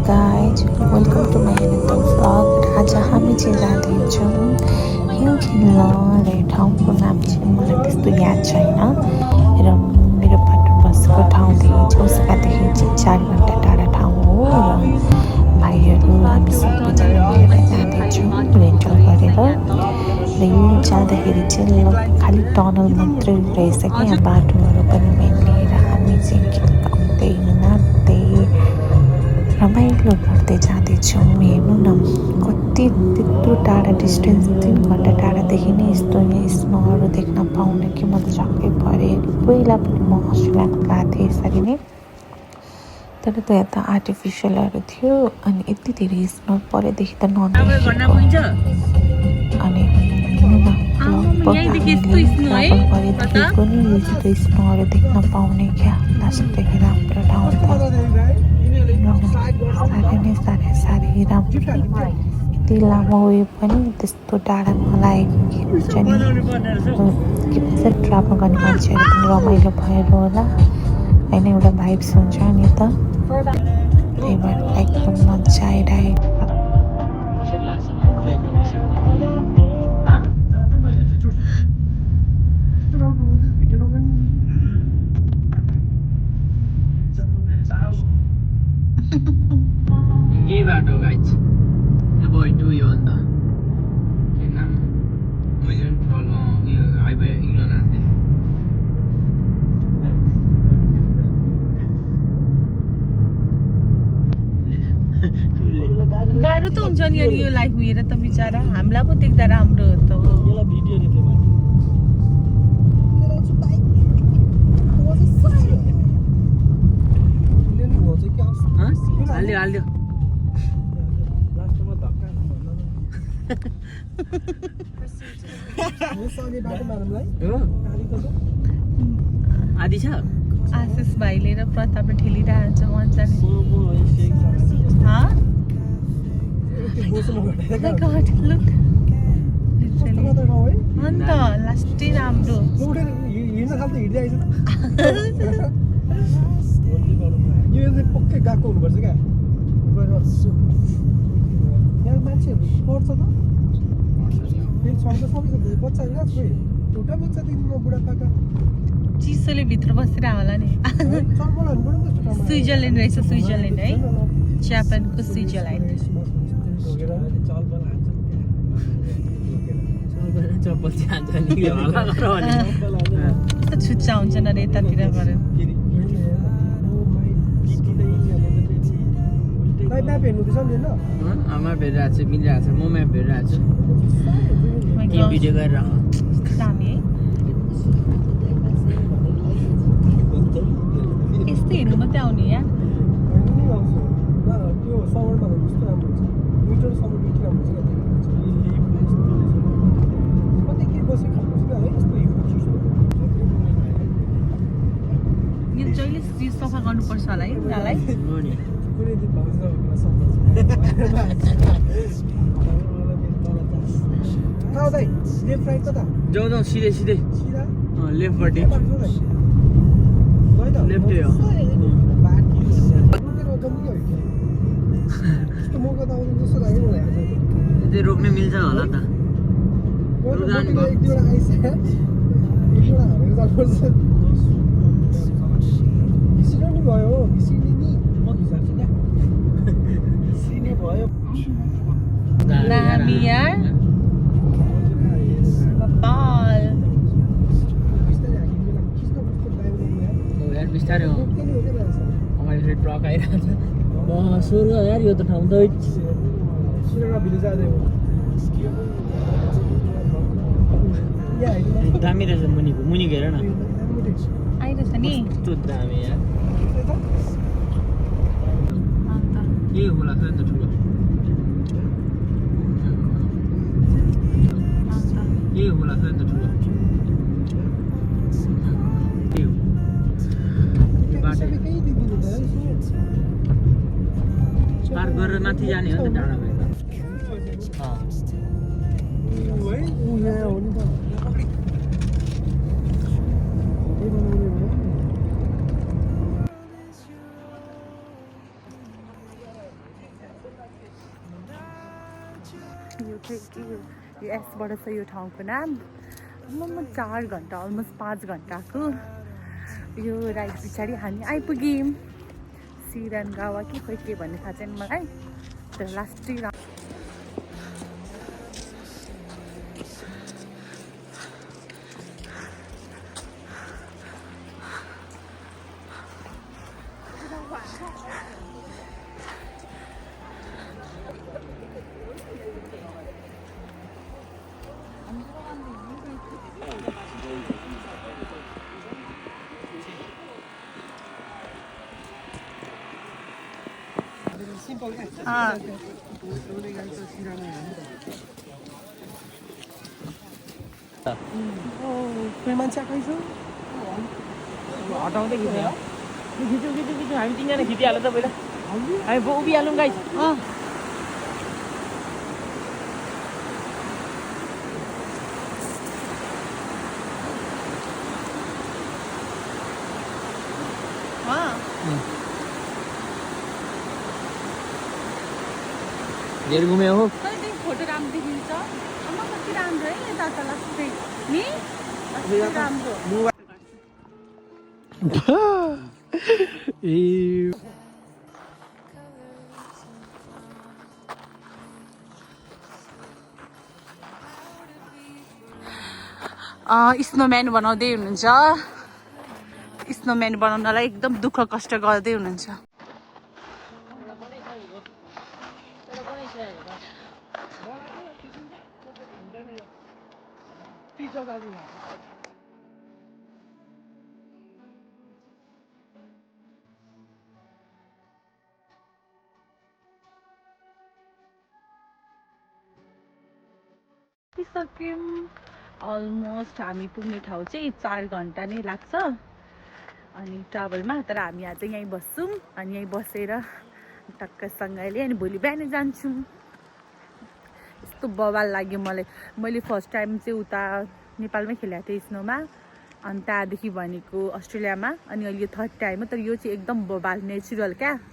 guys, welcome to my another vlog. आज हामी चाहिँ जाँदैछौँ हिउँखिल्ला र ठाउँको नाम चाहिँ मलाई त्यस्तो याद छैन र मेरो पार्टनर बसेको ठाउँदेखि उसकादेखि चाहिँ 4 घन्टा टाढा ठाउँ हो र भाइहरू हामी सबैजना मिलेर जाँदैछौँ रेन्टल गरेर र यो जाँदाखेरि चाहिँ खालि टनल मात्रै रहेछ कि यहाँ बाटोहरू पनि मेनली र हामी चाहिँ गीत नाच्दै रमाइलो गर्दै जाँदैछौँ। हेर्नु न कति त्यत्रो टाढा डिस्टेन्स 3 घन्टा टाढादेखि नै यस्तो स्नोहरू देख्न पाउन कि म त छक्कै परेँ। पहिला पनि म अस्ट्रेलियामा गएको थिएँ यसरी नै, तर त्यहाँ त आर्टिफिसियलहरू थियो अनि यति धेरै स्नो परेदेखि त नदेखेको। अनि हेर्नु न लगभग हामीले ट्राभल गरेदेखिको नि यस्तो स्नोहरू देख्न पाउने क्या। लास्टदेखि राम्रो ठाउँ त साह्रै राम्रो। यति लामो उयो पनि त्यस्तो टाढा नलागेको के हुन्छ नि, के भन्छ ट्राभल गर्ने मान्छेहरू पनि रमाइलो भएर होला होइन, एउटा भाइब्स हुन्छ नि त, त्यही भएर एकदम मजा आइरहेको। यही बाटो गाइज अब टु यो अन्त के नाम मैले तल यो हाइवे हिँड्न लाग्थेँ। गाह्रो त हुन्छ नि यो लाइफ हेर त बिचरा, हामीलाई पो देख्दा राम्रो हो त हो। हाल्यो हाल्यो आदि छ आशिष भाइले र प्रतापले ठेलिरहेको छ मजाले। अन्त लास्टै राम्रो पक्कै गएको हुनुपर्छ क्या। यहाँ मान्छेहरू पढ्छ त फेरि छर्क सकिसक्यो बच्चाहरू क्या, खोइ एउटा बच्चादेखि म बुढापाका चिसोले भित्र बसेर होला नि। स्विजरल्यान्ड रहेछ, स्विजरल्यान्ड है, जापानको स्विजरल्यान्ड। चप्पल चाहन्छ कस्तो छुच्चा हुन्छ न यतातिर गऱ्यो। म्याप हेर्नुहुँदैछ नि ल, म्याप हेरिरहेको छु, मिलिरहेको छ, म म्याप हेरिरहेको छु, टिम भिडियो गरेर दामी है, यस्तो हेर्नु मात्रै आउने यहाँ। त्यो समरमा कस्तो राम्रो हुन्छ, विन्टर समर के राम्रो हुन्छ कतै के बसेर खानुपर्छ क्या है, यस्तो हिउँ चिसो। यो जहिले सफा गर्नुपर्छ होला है उनीहरूलाई। कुनै दिन भाउजू सक्छ कहाँ दाइ लेफ्ट राइट कता जाउँ जाउँ सिधै सिधै सिधा लेफ्टपट्टि लेफ्टै हो। यस्तो मौका त आउँदैन जस्तो लाग्यो मलाई आज त्यही रोक्ने मिल्छ होला त। एक दुईवटा आइसक्यो, एक दुईवटा हालेर जानुपर्छ। घिसिरहनु भयो हो, घिसिने नि म घिसार्छु क्या, घिसिने भयो। दामी यार बाल बिस्तारै हाकिने बेला खिच्न कस्तो ड्राइभ गर्नु यार, यार बिस्तारै हो, रोक्ने नि हो क्या रहेछ। अगाडि फेरि ट्रक आइरहेको छ। स्वर्ग यार यो त ठाउँ त श्रीलङ्का भिलेज जाँदै हो यहाँ हेर्नु दामी रहेछ। मुनि हेर न आइरहेछ नि। कस्तो दामी यार। अन्त यही होला त अन्त ठुलो, यही होला त अन्त ठुलो, त्यही हो बाटो केही देखिँदैन त पार गरेर माथि जाने हो नि त डाँडा भएर। है यहाँ हो नि त यो चाहिँ यो एसबाट छ यो ठाउँको नाम। म 4 घन्टा अलमोस्ट 5 घन्टाको यो राइड पछाडि हामी आइपुग्यौँ। सिरनगावा कि खोइ के भन्ने थाहा छैन मलाई, तर लास्टै सिम्पल क्या कोही मान्छे आएकै छ हटाउँदै खिच्यो खिच्यौँ हामी तिनजना खिचिहाल्यो त पहिला हामी उभिहालौँ गाइस। धेर घुमे हो फोटो राम्रो देखिन्छ। आमा कति राम्रो है यता त लास्टै नि राम्रो। स्नोम्यान बनाउँदै हुनुहुन्छ। स्नोम्यान बनाउनलाई एकदम दुःख कष्ट गर्दै हुनुहुन्छ। सक्यौँ अलमोस्ट हामी पुग्ने ठाउँ चाहिँ 4 घन्टा नै लाग्छ अनि ट्राभलमा। तर हामी आज यहीँ बस्छौँ अनि यहीँ बसेर टक्कसँगले अनि भोलि बिहानै जान्छौँ। यस्तो बवाल लाग्यो मलाई। मैले फर्स्ट टाइम चाहिँ उता नेपालमै खेलेको थिएँ स्नोमा अनि त्यहाँदेखि भनेको अस्ट्रेलियामा अनि अहिले 3rd टाइम हो। तर यो चाहिँ एकदम बवाल नेचुरल क्या।